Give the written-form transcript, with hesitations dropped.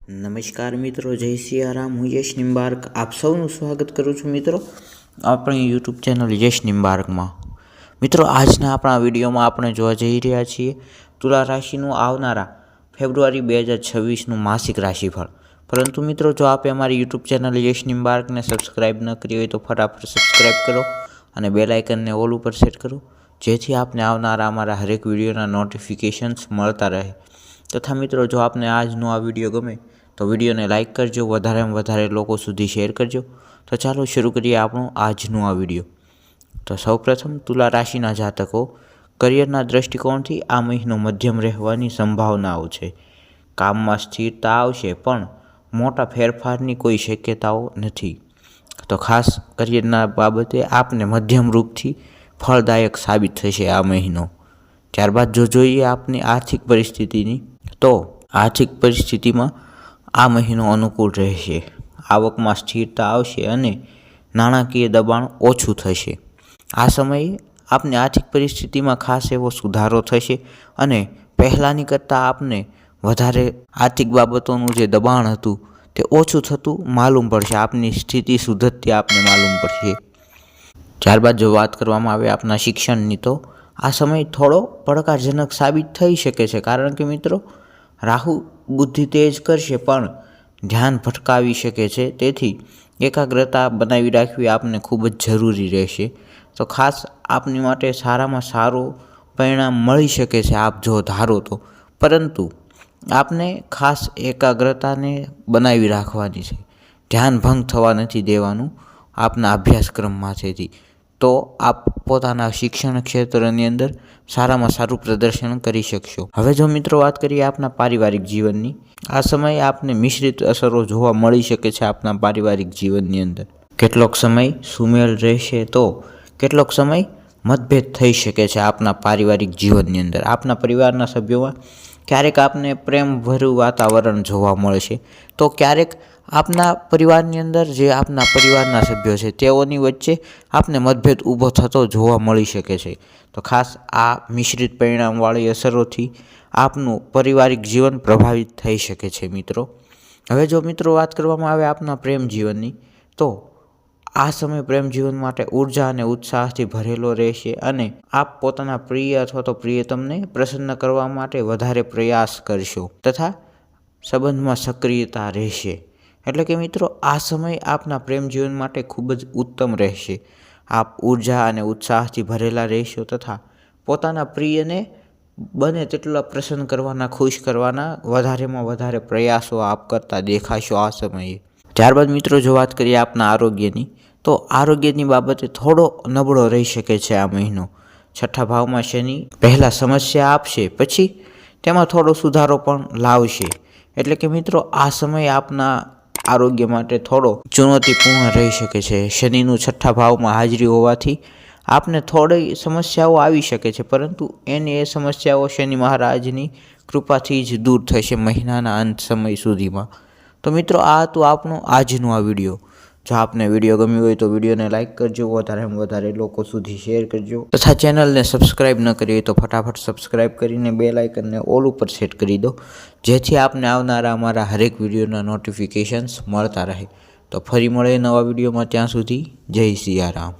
નમસ્કાર મિત્રો, જય સિયારામ. હું યશ નિમ્બાર્ક આપ સૌનું સ્વાગત કરું છું મિત્રો આપણી યુટ્યુબ ચેનલ યશ નિમ્બાર્કમાં. મિત્રો, આજના આપણા વિડીયોમાં આપણે જોવા જઈ રહ્યા છીએ તુલા રાશિનું આવનારા ફેબ્રુઆરી 2026નું માસિક રાશિફળ. પરંતુ મિત્રો, જો આપે અમારી યુટ્યુબ ચેનલ યશ નિમ્બાર્કને સબસ્ક્રાઈબ ન કરી હોય તો ફટાફટ સબસ્ક્રાઈબ કરો અને બેલ આઇકનને ઓલ ઉપર સેટ કરો, જેથી આપને આવનારા અમારા હરેક વિડીયોના નોટિફિકેશન્સ મળતા રહે. તથા મિત્રો, જો આપને આજનો આ વિડીયો ગમે તો વિડીયોને લાઇક કરજો, વધારેમાં વધારે લોકો સુધી શેર કરજો. તો ચાલો શરૂ કરીએ આપણું આજનું આ વિડીયો. તો સૌપ્રથમ તુલા રાશિના જાતકો, કરિયરના દૃષ્ટિકોણથી આ મહિનો મધ્યમ રહેવાની સંભાવનાઓ છે. કામમાં સ્થિરતા આવશે પણ મોટા ફેરફારની કોઈ શક્યતાઓ નથી. તો ખાસ કરિયરના બાબતે આપને મધ્યમ રૂપથી ફળદાયક સાબિત થશે આ મહિનો. ત્યારબાદ જો જોઈએ આપની આર્થિક પરિસ્થિતિની, તો આર્થિક પરિસ્થિતિમાં આ મહિનો અનુકૂળ રહેશે. આવકમાં સ્થિરતા આવશે અને નાણાકીય દબાણ ઓછું થશે. આ સમયે આપની આર્થિક પરિસ્થિતિમાં ખાસ એવો સુધારો થશે અને પહેલાંની કરતાં આપને વધારે આર્થિક બાબતોનું જે દબાણ હતું તે ઓછું થતું માલુમ પડશે. આપની સ્થિતિ સુધરતી આપને માલુમ પડશે. ત્યારબાદ જો વાત કરવામાં આવે આપના શિક્ષણની, તો આ સમય થોડો પડકારજનક સાબિત થઈ શકે છે, કારણ કે મિત્રો, રાહુ બુદ્ધિ તેજ કરશે પણ ધ્યાન ભટકાવી શકે છે. તેથી એકાગ્રતા બનાવી રાખવી આપને ખૂબ જ જરૂરી રહેશે. તો ખાસ આપની માટે સારામાં સારું પરિણામ મળી શકે છે આપ જો ધારો તો, પરંતુ આપને ખાસ એકાગ્રતાને બનાવી રાખવાની છે. ધ્યાન ભંગ થવા નથી દેવાનું આપના અભ્યાસક્રમમાંથી. તો આપ પોતાના શિક્ષણ ક્ષેત્રની અંદર સારામાં સારું પ્રદર્શન કરી શકશો. હવે જો મિત્રો વાત કરીએ આપના પારિવારિક જીવનની, આ સમયે આપને મિશ્રિત અસરો જોવા મળી શકે છે આપના પારિવારિક જીવનની અંદર. કેટલોક સમય સુમેળ રહેશે તો કેટલોક સમય મતભેદ થઈ શકે છે આપના પારિવારિક જીવનની અંદર. આપના પરિવારના સભ્યોમાં ક્યારેક આપને પ્રેમભર્યું વાતાવરણ જોવા મળશે, તો ક્યારેક આપના પરિવારની અંદર જે આપના પરિવારના સભ્યો છે તેઓની વચ્ચે આપને મતભેદ ઊભો થતો જોવા મળી શકે છે. તો ખાસ આ મિશ્રિત પરિણામવાળી અસરોથી આપનું પારિવારિક જીવન પ્રભાવિત થઈ શકે છે મિત્રો. હવે જો મિત્રો વાત કરવામાં આવે આપના પ્રેમ જીવનની, તો આ સમય પ્રેમ જીવન માટે ઉર્જા અને ઉત્સાહથી ભરેલો રહેશે અને આપ પોતાના પ્રિય અથવા તો પ્રિયતમને પ્રસન્ન કરવા માટે વધારે પ્રયાસ કરશો તથા સંબંધમાં સક્રિયતા રહેશે. એટલે કે મિત્રો, આ સમય આપના પ્રેમ જીવન માટે ખૂબ જ ઉત્તમ રહેશે. આપ ઉર્જા અને ઉત્સાહથી ભરેલા રહેશો તથા પોતાના પ્રિયને બને તેટલા પ્રસન્ન કરવાના, ખુશ કરવાના વધારેમાં વધારે પ્રયાસો આપ કરતા દેખાશો આ સમયે. ત્યારબાદ મિત્રો, જો વાત કરીએ આપના આરોગ્યની, તો આરોગ્યની બાબતે થોડો નબળો રહી શકે છે આ મહિનો. છઠ્ઠા ભાવમાં શનિ પહેલાં સમસ્યા આપશે, પછી તેમાં થોડો સુધારો પણ લાવશે. એટલે કે મિત્રો, આ સમય આપના આરોગ્ય માટે થોડો ચુનૌતીપૂર્ણ રહી શકે છે. શનિનું છઠ્ઠા ભાવમાં હાજરી હોવાથી આપને થોડી સમસ્યાઓ આવી શકે છે, પરંતુ એ સમસ્યાઓ શનિ મહારાજની કૃપાથી જ દૂર થશે મહિનાના અંત સમય સુધીમાં. તો મિત્રો, આ હતું આપણું આજનું આ વિડીયો. જો આપને વિડીયો ગમ્યો હોય તો વિડીયોને લાઇક કરજો, વધારેમાં વધારે લોકો સુધી શેર કરજો તથા ચેનલને સબસ્ક્રાઈબ ન કરી હોય તો ફટાફટ સબસ્ક્રાઈબ કરીને બેલ આઇકનને ઓલ ઉપર સેટ કરી દો, જેથી આપને આવનારા અમારા હરેક વિડીયોના નોટિફિકેશન્સ મળતા રહે. તો ફરી મળે નવા વિડીયોમાં. ત્યાં સુધી જય સિયારામ.